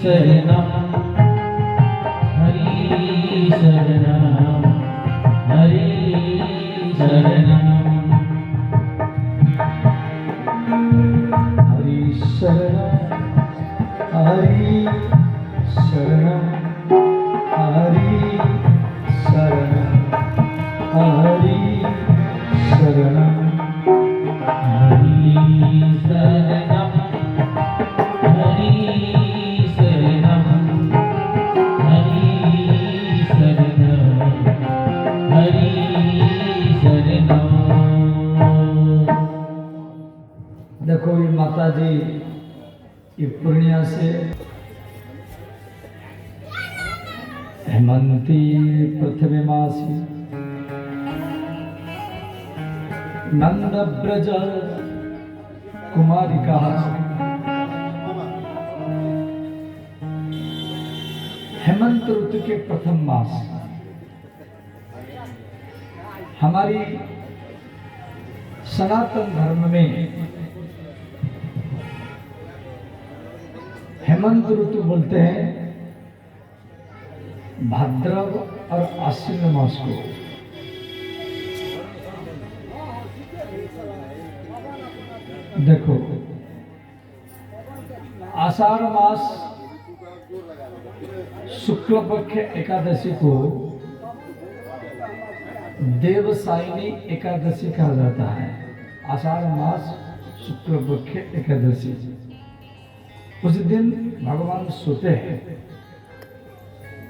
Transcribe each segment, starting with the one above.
शरणम हरि शरणम हरि शरणम हरि शरणम हरि शरणम हरि शरणम हरि शरणम हरि शरणम हरि शरणम हरि शरणम हरि शरणम। देखो ये माता जी ये पूर्णिया से हेमंती पृथ्वी मासी नंद ब्रज कुमारिका हेमंत ऋतु के प्रथम मास हमारी सनातन धर्म में हेमंत ऋतु बोलते हैं भाद्रव और आश्विन मास को। देखो आषाढ़ मास शुक्ल पक्ष एकादशी को देवसायनी एकादशी कहा जाता है। आषाढ़ मास शुक्ल पक्ष एकादशी, उस दिन भगवान सोते हैं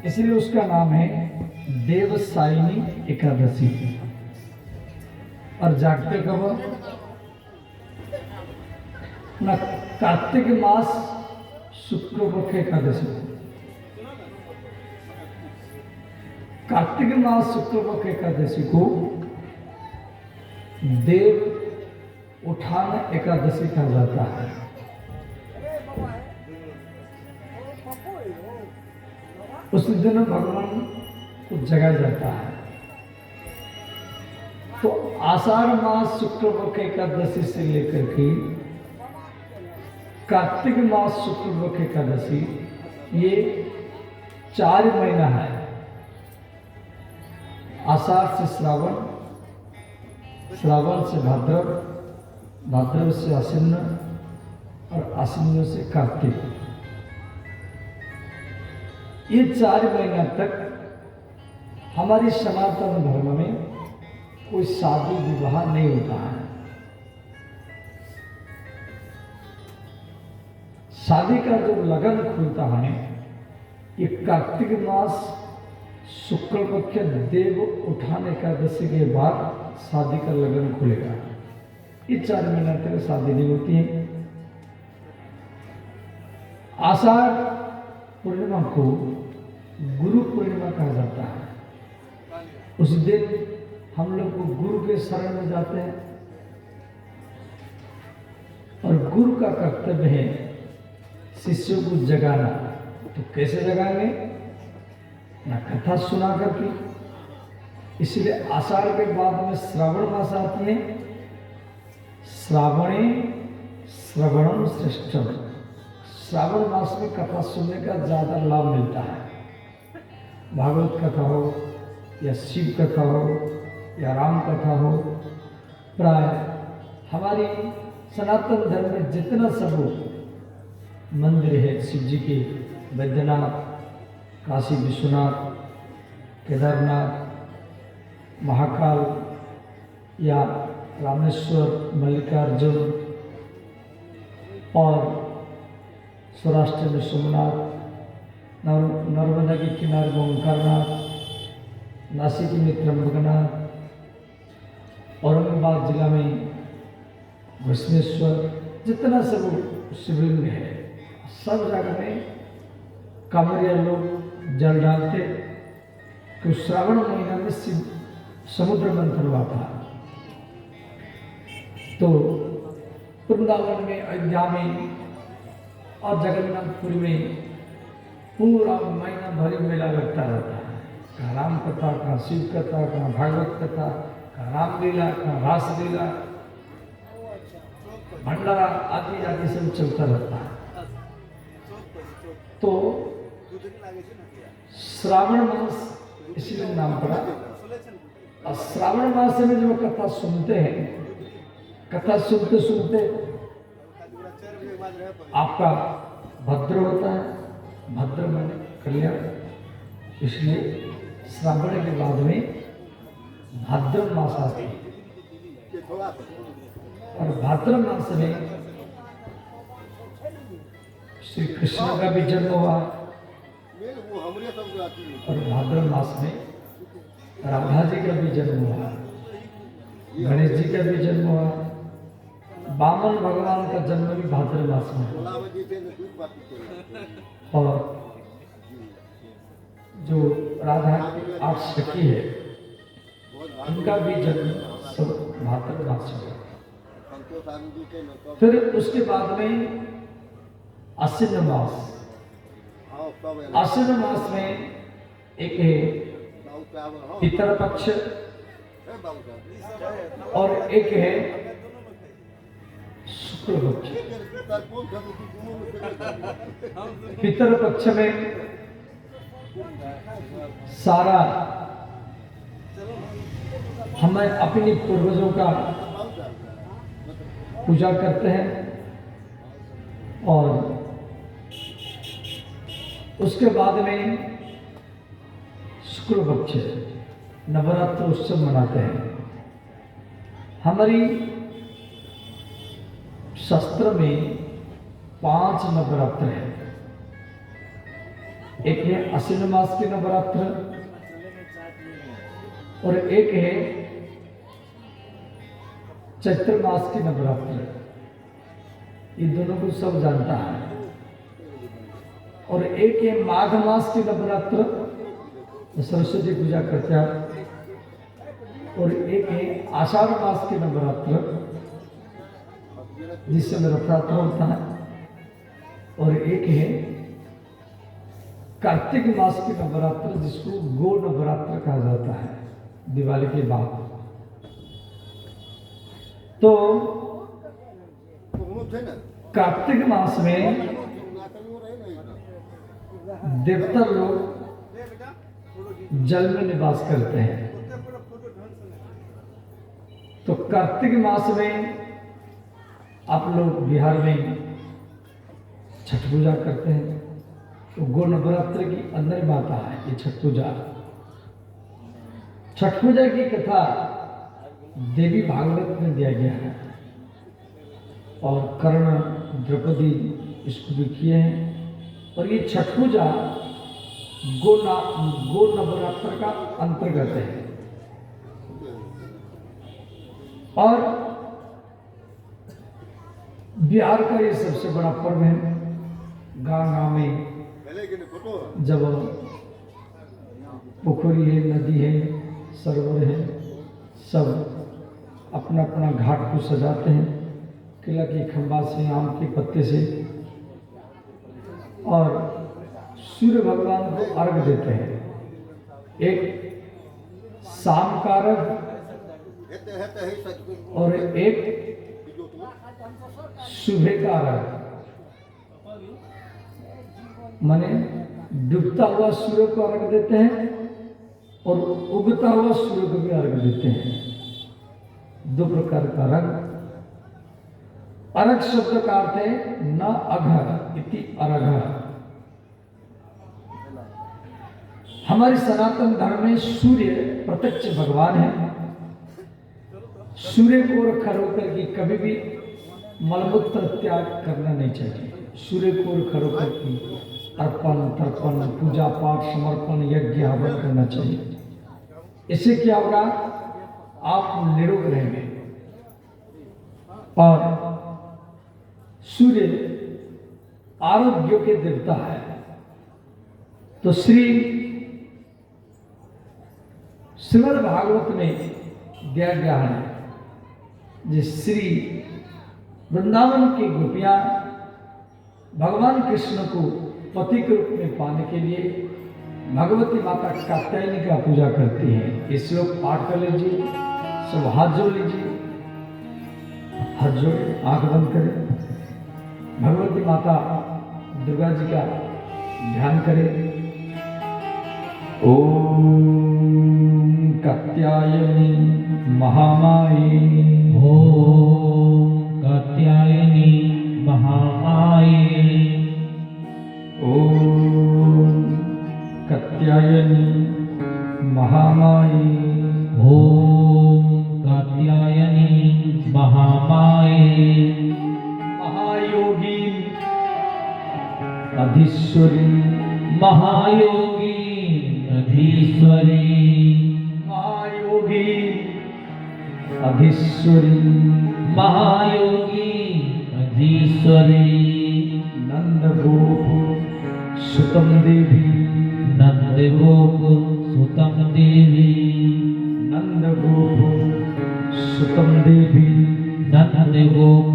इसलिए उसका नाम है देवसायनी एकादशी। और जागते कब ना कार्तिक मास शुक्ल पक्ष एकादशी को। कार्तिक मास शुक्ल पक्ष एकादशी को देव उठान एकादशी कहा जाता है। उस दिन भगवान को जगाया जाता है। तो आषाढ़ मास शुक्ल पक्ष एकादशी से लेकर के कार्तिक मास शुक्ल पक्ष एकादशी ये 4 महीना है। आषाढ़ से श्रावण, श्रावण से भाद्रव, भाद्रव से आश्विन और आश्विन से कार्तिक। ये 4 महीना तक हमारी सनातन धर्म में कोई शादी विवाह नहीं होता है। शादी का जो लगन खुलता है ये कार्तिक मास शुक्ल पक्ष देव उठान एकादशी के बाद शादी का लगन खुलेगा। ये 4 महीना तक शादी नहीं होती है। आषाढ़ पूर्णिमा को गुरु पूर्णिमा कहा जाता है। उस दिन हम लोग को गुरु के शरण में जाते हैं और गुरु का कर्तव्य है शिष्यों को जगाना। तो कैसे जगाएंगे? ना कथा सुना करके। इसलिए आषाढ़ के बाद में श्रावण मास आती है। श्रावणे श्रवणम श्रेष्ठम। श्रावण मास में कथा सुनने का ज्यादा लाभ मिलता है। भागवत कथा हो या शिव कथा हो या राम कथा हो, प्राय हमारी सनातन धर्म में जितना सब मंदिर है शिव जी के, बैद्यनाथ, काशी विश्वनाथ, केदारनाथ, महाकाल या रामेश्वर, मल्लिकार्जुन और सौराष्ट्र में सोमनाथ, नर्मदा के किनारे में ओंकारनाथ, नासिक में त्र्यंबकनाथ, औरंगाबाद जिला में घृष्णेश्वर, जितना सब शिवलिंग है सब जगह में कांवरिया लोग जल डालते। तो श्रावण महीना में समुद्र मंथन हुआ था। तो वृंदावन में, अयोध्या में और जगन्नाथपुरी में पूरा महीना भरी मेला लगता रहता है। कहाँ राम कथा, कहाँ शिव कथा, कहाँ भागवत कथा, कहाँ रामलीला, कहाँ रासलीला, भंडारा आदि आदि सब चलता रहता है। तो श्रावण मास इसलिए नाम पड़ा। और श्रावण मास में जो कथा सुनते हैं, कथा सुनते सुनते आपका भद्र होता है, भद्र माने कल्याण, इसलिए श्रावण के बाद में भाद्र मास आती है। और भाद्र मास में श्री कृष्ण का भी जन्म हुआ और भाद्र मास में राधा जी का भी जन्म हुआ, गणेश जी का भी जन्म हुआ, वामन भगवान का जन्म भी भाद्र मास में हुआ। और जो राधा की 8 सखी है उनका भी जन्म सब भाद्र मास में हुआ। फिर उसके बाद में आश्विन मास, आश्विन मास में एक है पितर पक्ष और एक है शुक्ल पक्ष। पितर पक्ष में सारा हमें अपनी पूर्वजों का पूजा करते हैं और उसके बाद में शुक्ल पक्ष नवरात्र उत्सव मनाते हैं। हमारी शास्त्र में 5 नवरात्र हैं। एक है आश्विन मास के नवरात्र और एक है चैत्र मास के नवरात्र। ये दोनों को सब जानता है। और एक है माघ मास के नवरात्र, सरस्वती पूजा करते हैं। और एक है आषाढ़ मास के नवरात्र जिसमें रथयात्रा होता है। और एक है कार्तिक मास के नवरात्र जिसको गो नवरात्र कहा जाता है, दिवाली के बाद। तो कार्तिक मास में देवता लोग जल में निवास करते हैं। तो कार्तिक मास में आप लोग बिहार में छठ पूजा करते हैं। तो गो नवरात्र की अंदर बात है ये छठ पूजा। छठ पूजा की कथा देवी भागवत में दिया गया है और कर्ण द्रौपदी इसको भी किए हैं। और ये छठ पूजा गो नवरात्र का अंतर्गत है। और बिहार का ये सबसे बड़ा पर्व है। गांव गांव में जब पोखरी है, नदी है, सरोवर है, सब अपना अपना घाट को सजाते हैं केला की खंबा से, आम के पत्ते से, और सूर्य भगवान को अर्घ देते हैं। एक शाम का अर्घ और एक सुबह का अर्घ, माने डूबता हुआ सूर्य को अर्घ देते हैं और उगता हुआ सूर्य को भी अर्घ देते हैं। 2 प्रकार का अर्घ। अर्घ शब्द का अर्थ है न अघ इति अर्घ। हमारे सनातन धर्म में सूर्य प्रत्यक्ष भगवान है। सूर्य को रखा होकर के कभी भी मलमूत्र त्याग करना नहीं चाहिए। सूर्य को रखा होकर के अर्पण तर्पण पूजा पाठ समर्पण यज्ञ हवन करना चाहिए। इससे क्या होगा, आप निरोग रहेंगे। और सूर्य आरोग्य के देवता है। तो श्रीमद् भागवत में दिया गया है जिस श्री वृंदावन की गोपियां भगवान कृष्ण को पति के रूप में पाने के लिए भगवती माता कात्यायनी का पूजा करती हैं। ये श्लोक पाठ कर लीजिए, सब हाथ जोड़ लीजिए, हाथ जोड़ आंख बंद करें। भगवती माता दुर्गा जी का ध्यान करें। ओम कात्यायनी महामाई, ओम कात्यायनी महामाये, ओम कात्यायनी महामाई, ओम कात्यायनी महामाये, महायोगी अधीश्वरी, महायोगी अधीश्वरी, महायोगी अधीश्वरी, महायोगी अधीश्वरी, नंद गोप सुतम देवी, नंद गोप सुतम देवी, नंद गोप सुतम देवी, नंद गोप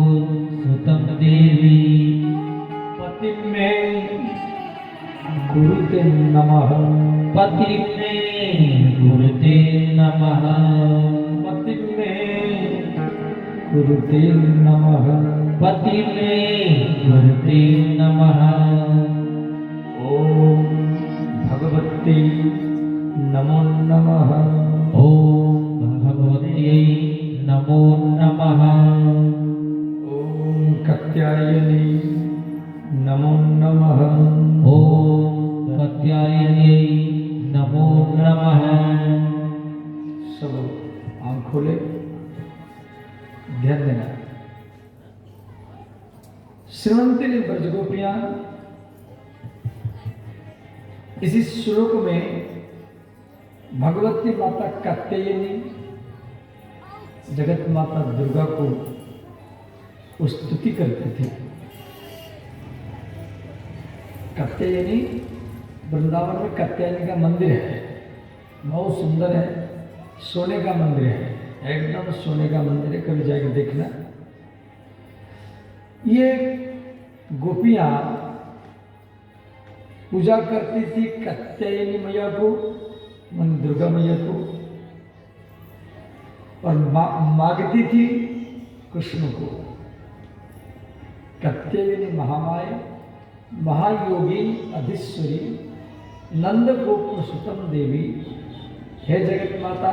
सुतम देवी, पति में गुरुते नमः, पति में गुरुते नमः, पति में गुरुते नमः, पति में गुरुते नमः, ओम भगवते नमो नमः, ओम भगवत्यै नमो नमः, ओम कात्यायनी नमो नमः, ओम कात्यायनै नमो नमः। सब आँख खोले, ध्यान देना। श्रीमंती ने ब्रजगोपियां इसी श्लोक में भगवती माता कात्यायनी जगत माता दुर्गा को स्तुति करते थे। कात्यायनी वृंदावन में कात्यायनी का मंदिर है, बहुत सुंदर है, सोने का मंदिर है, एकदम सोने का मंदिर है, कभी जाके देखना। ये गोपियां पूजा करती थी कात्यायनी मैया को, मन दुर्गा मैया को, और मांगती थी कृष्ण को। कात्यायनी महामाया, महायोगी अधीश्वरी, नंद गोप सुतम देवी, हे जगत माता,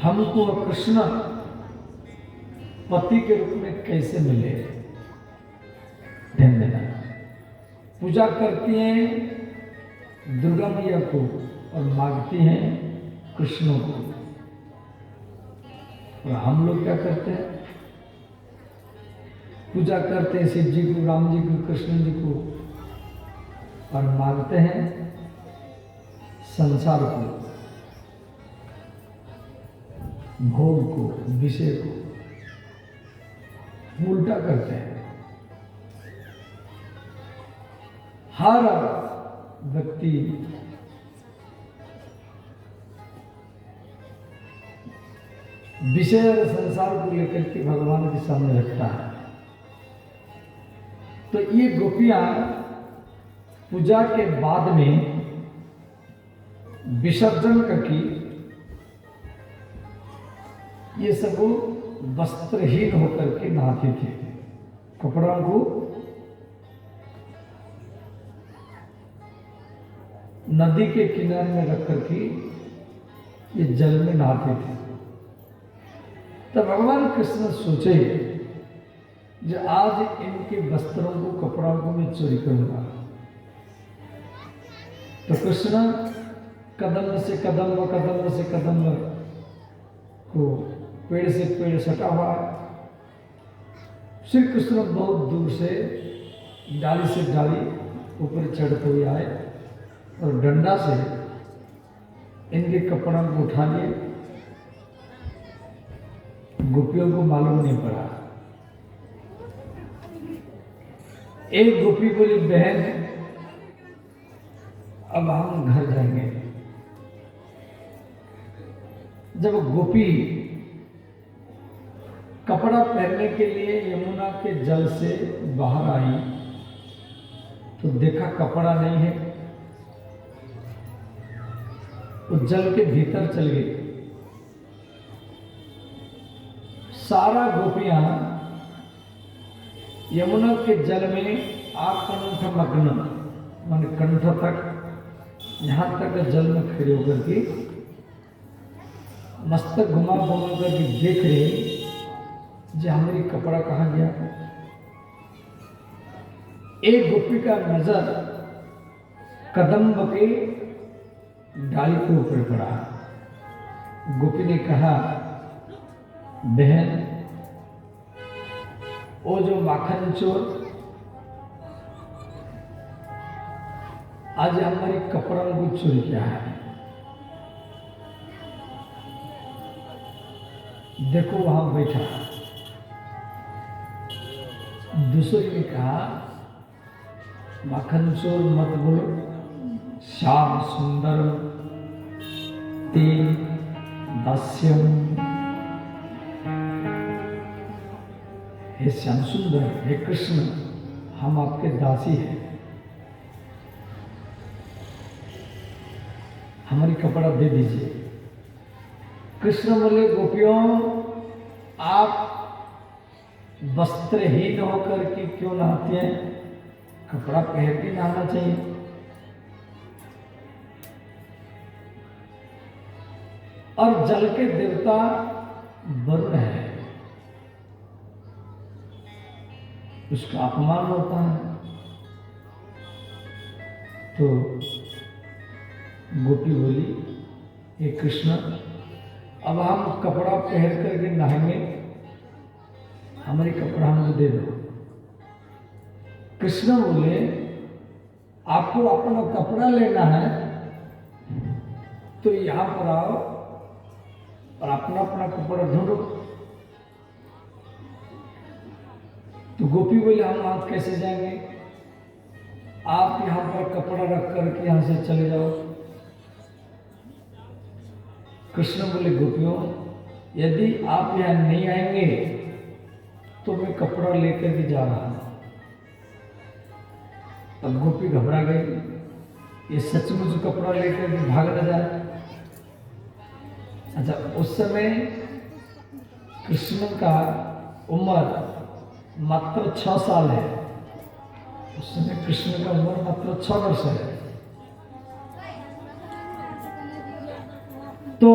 हमको कृष्ण पति के रूप में कैसे मिले। ध्यान देना। पूजा करती हैं दुर्गा मैया को और मांगती हैं कृष्ण को। और हम लोग क्या करते हैं? पूजा करते हैं शिव जी को, राम जी को, कृष्ण जी को, और मांगते हैं संसार को, भोग को, विषय को। उल्टा करते हैं। हर व्यक्ति विषय और संसार को लेकर के भगवान के सामने रखता है। तो ये गोपियां पूजा के बाद में विसर्जन करके ये सब वस्त्रहीन होकर के नहाते थे। कपड़ों को नदी के किनारे में रख करके ये जल में नहाते थे। तब भगवान कृष्ण सोचे जो आज इनके वस्त्रों को, कपड़ों को मैं चोरी करूंगा। तो कृष्ण कदम से कदम व कदम से कदम को पेड़ से पेड़ सटा हुआ। श्री कृष्ण बहुत दूर से डाली से डाली ऊपर चढ़ते हुए आए और डंडा से इनके कपड़ों को उठा लिए। गोपियों को मालूम नहीं पड़ा। एक गोपी बोली, बहन अब हम घर जाएंगे। जब गोपी कपड़ा पहनने के लिए यमुना के जल से बाहर आई तो देखा कपड़ा नहीं है। वो जल के भीतर चल गई। सारा गोपियां यमुना के जल में आकंठ मग्न मन कंठ तक, यहाँ तक जल में खड़े होकर के मस्तक घुमा घुमा करके देख रहे जो हमारी कपड़ा कहाँ गया। एक गोपी का नजर कदम्ब के डाली के ऊपर पड़ा। गोपी ने कहा, बहन, वो जो माखन चोर आज हमारी कपड़ा को चोरी किया है, देखो वहां बैठा। दूसरे ने कहा, माखन चोर मत बोलो, श्याम सुंदर ते दास्यम। हे श्याम सुंदर, हे कृष्ण, हम आपके दासी हैं, हमारी कपड़ा दे दीजिए। कृष्ण बोले, गोपियों, आप वस्त्रहीन होकर के क्यों नहाते हैं? कपड़ा पहन के नहाना चाहिए। और जल के देवता वरुण है, उसका अपमान होता है। तो गोपी बोली, हे कृष्ण, अब हम कपड़ा पहन करके नहाएंगे, हमारी कपड़ा हमको दे दो। कृष्ण बोले, आपको अपना कपड़ा लेना है तो यहां पर आओ और अपना अपना कपड़ा ढूंढो। तो गोपी बोले, हम आप कैसे जाएंगे? आप यहां पर कपड़ा रख करके यहां से चले जाओ। कृष्ण बोले, गोपियों, यदि आप यहां नहीं आएंगे तो मैं कपड़ा लेकर के जा रहा हूं। अब गोपी घबरा गई, ये सचमुच कपड़ा लेकर के भाग न जाए। अच्छा, उस समय कृष्ण का उम्र मात्र 6 साल है। उस समय कृष्ण का उम्र मात्र 6 वर्ष है। तो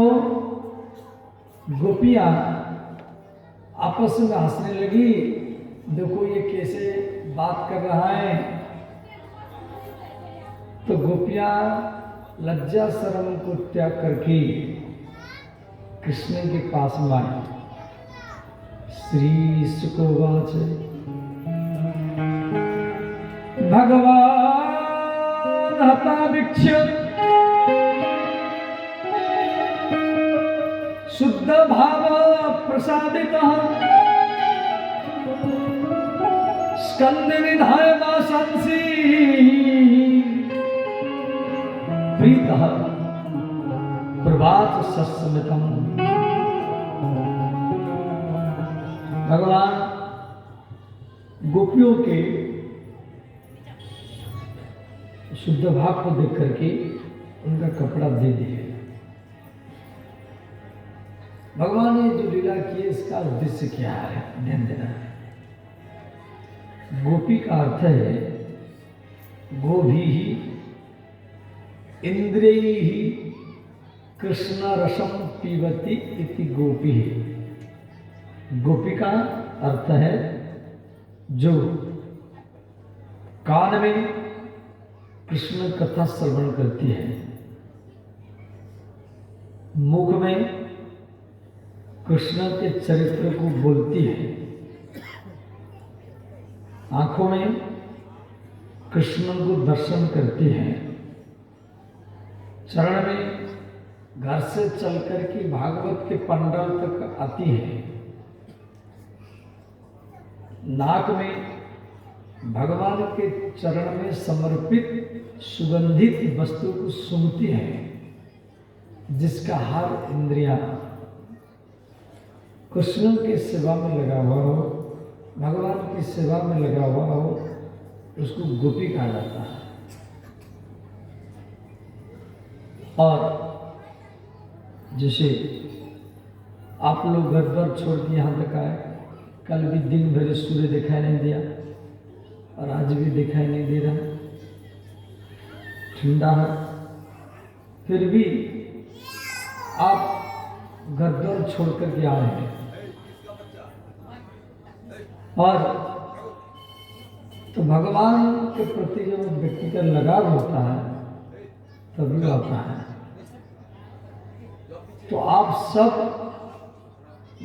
गोपियां आपस में हंसने लगी, देखो ये कैसे बात कर रहा है। तो गोपियां लज्जा शर्म को त्याग करके कृष्ण के पास में आई। श्री सुकोवाच, भगवान हतावीक्ष्य शुद्ध भाव प्रसादितः स्कंद निधाय वासंसी प्रीतः प्रभात सस्मितम। भगवान गोपियों के शुद्ध भाव को देख करके उनका कपड़ा दे दिया। भगवान ने जो लीला की है, इसका उद्देश्य क्या है, ध्यान देना। गोपी का अर्थ है गोभी इंद्रिय कृष्ण रसम पीवती इति गोपी। गोपी का अर्थ है जो कान में कृष्ण कथा श्रवण करती है, मुख में कृष्ण के चरित्र को बोलती है, आंखों में कृष्ण को दर्शन करती है, चरण में घर से चलकर के भागवत के पंडाल तक आती है, नाक में भगवान के चरण में समर्पित सुगंधित वस्तु को सूंघती है, जिसका हर इंद्रिया कृष्ण की सेवा में लगा हुआ हो, भगवान की सेवा में लगा हुआ हो, उसको गोपी कहा जाता है। और जैसे आप लोग घर पर छोड़ के यहाँ तक आए, कल भी दिन भर सूर्य दिखाई नहीं दिया और आज भी दिखाई नहीं दे रहा, ठंडा है, फिर भी आप घर छोड़ करके आए हैं, और तो भगवान के प्रति जब व्यक्ति का लगाव होता है तभी आता है। तो आप सब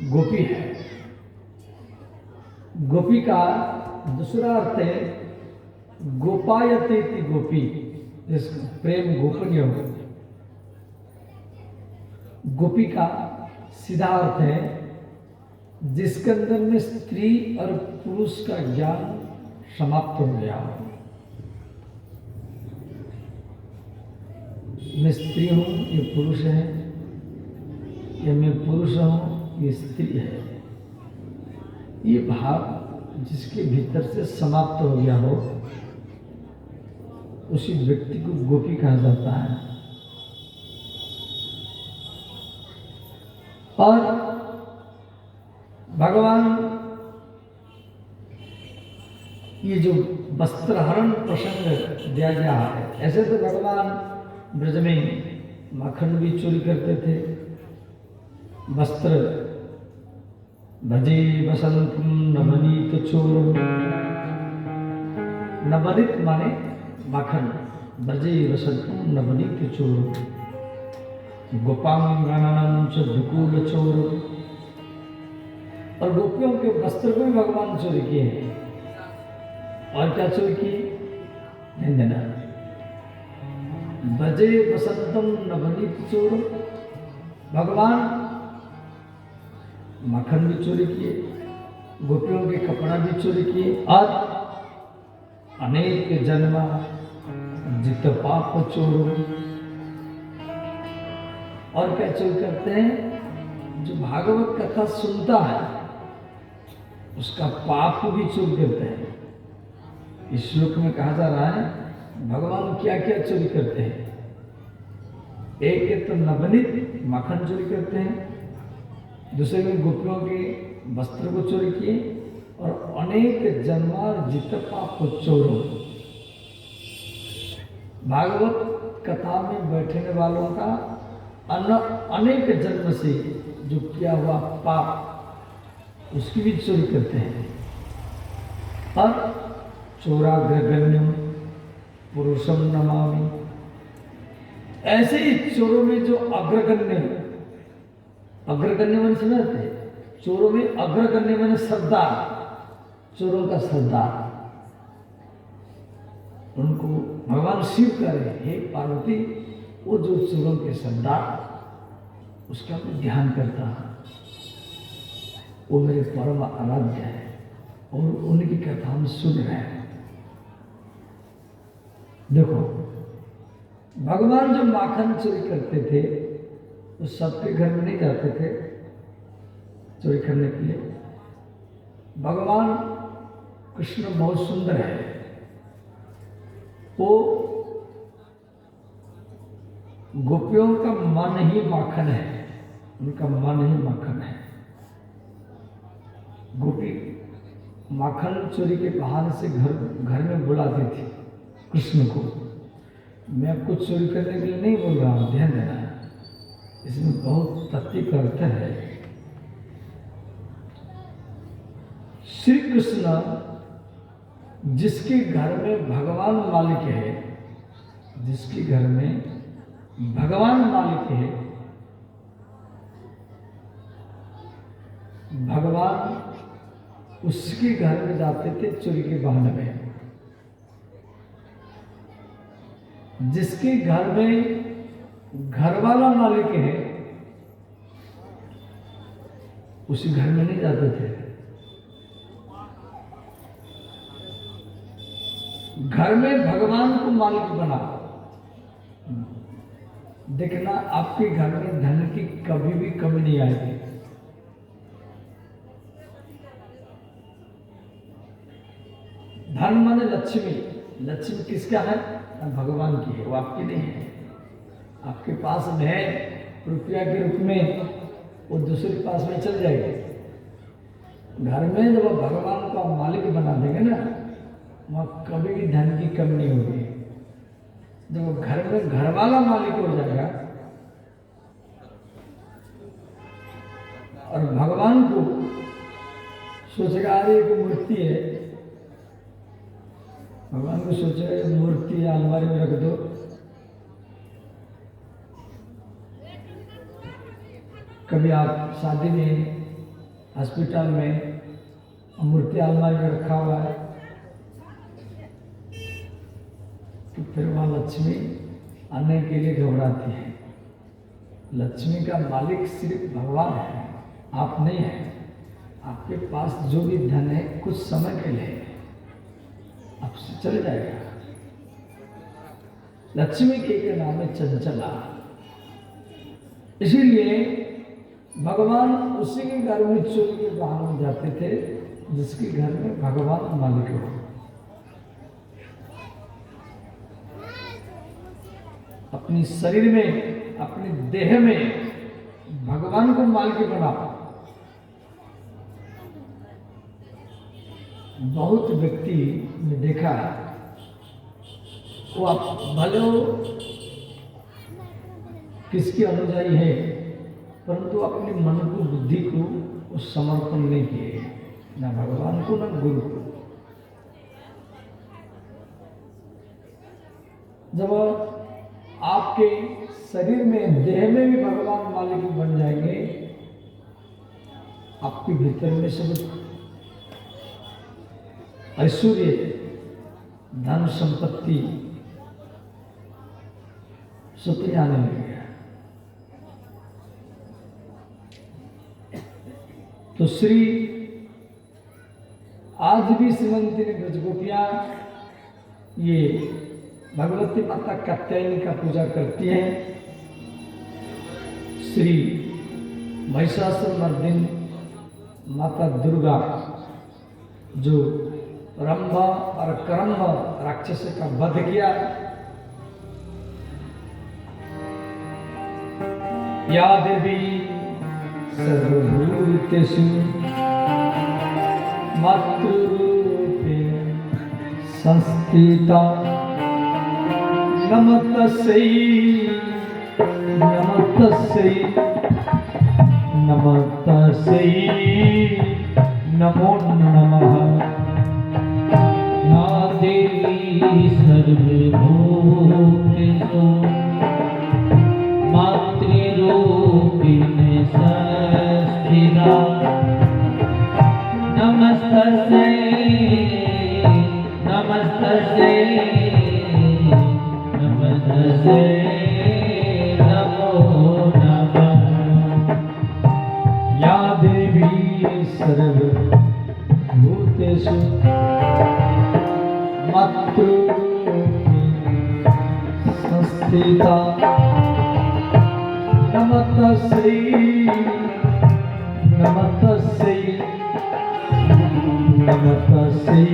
गोपी हैं। गोपी का दूसरा अर्थ है गोपायते इति गोपी, जिस प्रेम गोपनीय हो। गोपी का सीधा अर्थ है जिसके अंदर में स्त्री और पुरुष का ज्ञान समाप्त हो गया हो। मैं स्त्री हूं, ये पुरुष है, या मैं पुरुष हूं, ये स्त्री है। ये भाव जिसके भीतर से समाप्त हो गया हो उसी व्यक्ति को गोपी कहा जाता है। और भगवान ये जो वस्त्रहरण प्रसंग दिया गया है, ऐसे तो भगवान ब्रज में माखन भी चोरी करते थे। वस्त्र भजे वसंतम नवनीत चोर, नवनीत माने माखन, भजे वसंतम नवनीत चोर, गोपांगनानां च दुकूल चोर। और गोपियों के वस्त्र को भी भगवान चोरी किए हैं। और क्या चोरी किए? ध्यान देना, भजे वसंतम नवनीत चोर, भगवान माखन भी चोरी किए, गोपियों के कपड़ा भी चोरी किए, और अनेक जन्मा जित पाप चोर। और क्या चोरी करते हैं? जो भागवत कथा सुनता है उसका पाप भी चोरी करते हैं। इस श्लोक में कहा जा रहा है भगवान क्या क्या चोरी करते हैं। एक तो नवनीत माखन चोरी करते हैं, दूसरे में गोपियों के वस्त्र को चोरी किए, और अनेक जन्मार जित पाप चोरों। भागवत कथा में बैठने वालों का अनेक जन्म से जो किया हुआ पाप उसकी भी चोरी करते हैं। और चोराग्रगण्यम पुरुषम नमामि, ऐसे ही चोरों में जो अग्रगण्य, अग्रगण्य मन समझते, चोरों में अग्रगण्य मन सरदार, चोरों का सरदार, उनको भगवान शिव कह रहे, हे पार्वती, वो जो चोरों के सरदार उसका मैं ध्यान करता हूं, वो मेरे परम आराध्य है, और उनकी कथा हम सुन रहे हैं। देखो, भगवान जो माखन चोरी करते थे वो सबके घर में नहीं जाते थे चोरी करने के लिए। भगवान कृष्ण बहुत सुंदर है, वो गोपियों का मन ही माखन है, उनका मन ही माखन है। गोपी माखन चोरी के बहाने से घर में बुलाती थी कृष्ण को। मैं आपको चोरी करने के लिए नहीं बोल रहा हूं, ध्यान देना है, इसमें बहुत तात्विक अर्थ है। श्री कृष्ण जिसके घर में भगवान मालिक है, जिसके घर में भगवान मालिक है, भगवान उसके घर में जाते थे चोरी के बहाने में। जिसके घर में घर वाला मालिक है उसी घर में नहीं जाते थे। घर में भगवान को मालिक बना, देखना आपके घर में धन की कभी भी कमी नहीं आएगी। धन माने लक्ष्मी, लक्ष्मी किसका है? भगवान की है, वो आपकी नहीं है। आपके पास में है रुपया के रूप में, वो दूसरे के पास में चल जाएगी। घर में जब भगवान को मालिक बना देंगे ना, वहाँ कभी भी धन की कमी नहीं होगी। जब घर में घर वाला मालिक हो जाएगा और भगवान को सोचेगा अरे एक मूर्ति है, भगवान को सोचेगा मूर्ति है अलमारी में रख दो, कभी आप शादी में हॉस्पिटल में मूर्ति अलमारी में रखा हुआ है तो फिर वहाँ लक्ष्मी आने के लिए घबराती है। लक्ष्मी का मालिक सिर्फ भगवान है, आप नहीं हैं। आपके पास जो भी धन है कुछ समय के लिए आपसे चले जाएगा। लक्ष्मी के नाम है चंचला, इसीलिए भगवान उसी के घर में चोरी के बाहर जाते थे जिसके घर में भगवान मालिक हो। अपनी शरीर में, अपने देह में भगवान को मालिक बनाओ। बहुत व्यक्ति ने देखा वो आप भले किसकी अनुयायी है परंतु अपने मन को, बुद्धि को वो समर्पण नहीं किए, ना भगवान को ना गुरु को। जब आपके शरीर में, देह में भी भगवान मालिक बन जाएंगे, आपके भीतर में सब ऐश्वर्य, धन संपत्ति सब आने लगेगा। तो श्री आज भी श्रीमंती ने ब्रजगोपियां ये भगवती माता कात्यायनी का पूजा करती हैं। श्री महिषासुरमर्दिनी माता दुर्गा जो रंभ और करम्भ राक्षस का वध किया, या देवी सर्वभूतेषु मातृरूपेण संस्थिता नमस्तस्यै नमस्तस्यै नमस्तस्यै नमो नमः। या देवी सर्वभूतेषु मातृरूपेण संस्थिता नमस्तस्यै नमस्तस्यै नमस्तस्यै नमो नमः। या देवी सर्वभूतेषु मातृरूपेण संस्थिता नमस्तस्यै नमस्तस्यै नमस्तस्यै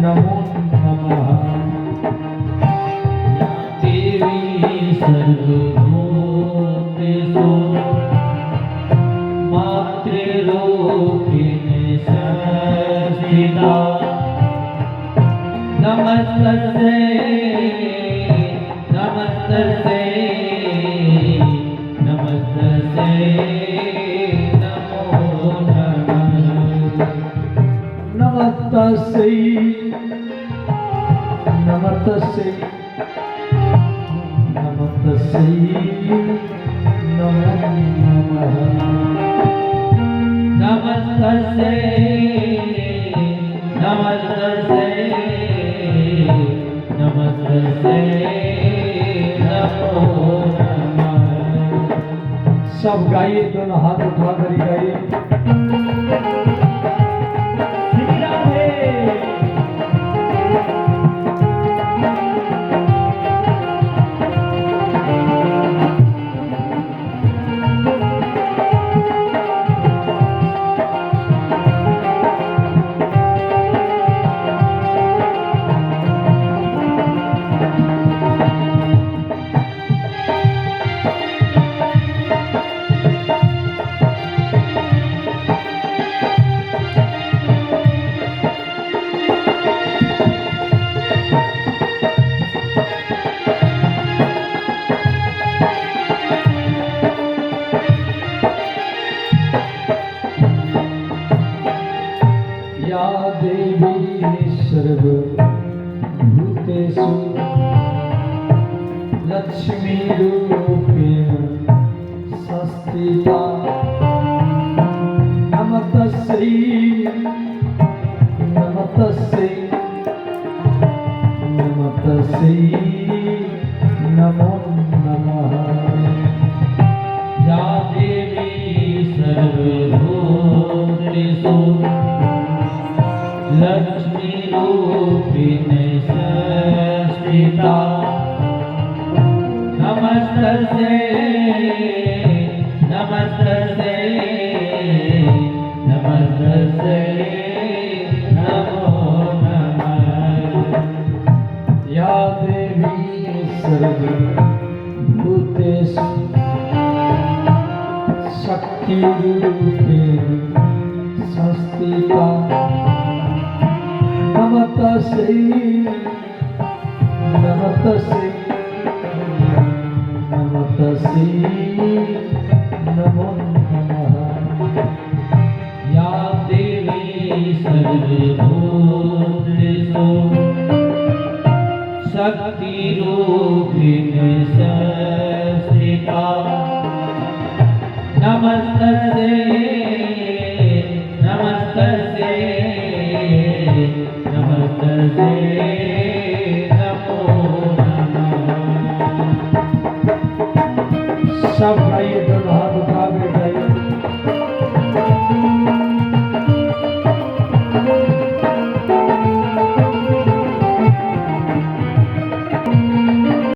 नमो नमः। या देवी सर्वभूतेषु मातृरूपेण संस्थिता नमस्तस्यै नमस्तस्यै नमस्तस्यै नमो नमः। नमस्तस्यै नमस्तस्यै नमस्तस्यै नमो नमः। नमस्तस्यै नमस्तस्यै नमस्तस्यै नमो नमः। सब गाइए, दोनों हाथ उठा कर गाइए। सर्वभूतेषु लक्ष्मीरूपेण संस्थिता नमस्तस्यै नमस्तस्यै नमस्तस्यै नमो नमः। या देवी सर्वभूतेषु लक्ष्मीरूपेण संस्थिता नमस्तस्यै नमस्तस्यै नमस्तस्यै नमो नमः। या देवी सर्वभूतेषु शक्तिरूपेण संस्थिता नमस्तस्यै नमस्तस्यै नमस्तस्यै नमो नमः। या देवी सर्वभूतेषु शक्तिरूपेण संस्थिता नमस्तस्यै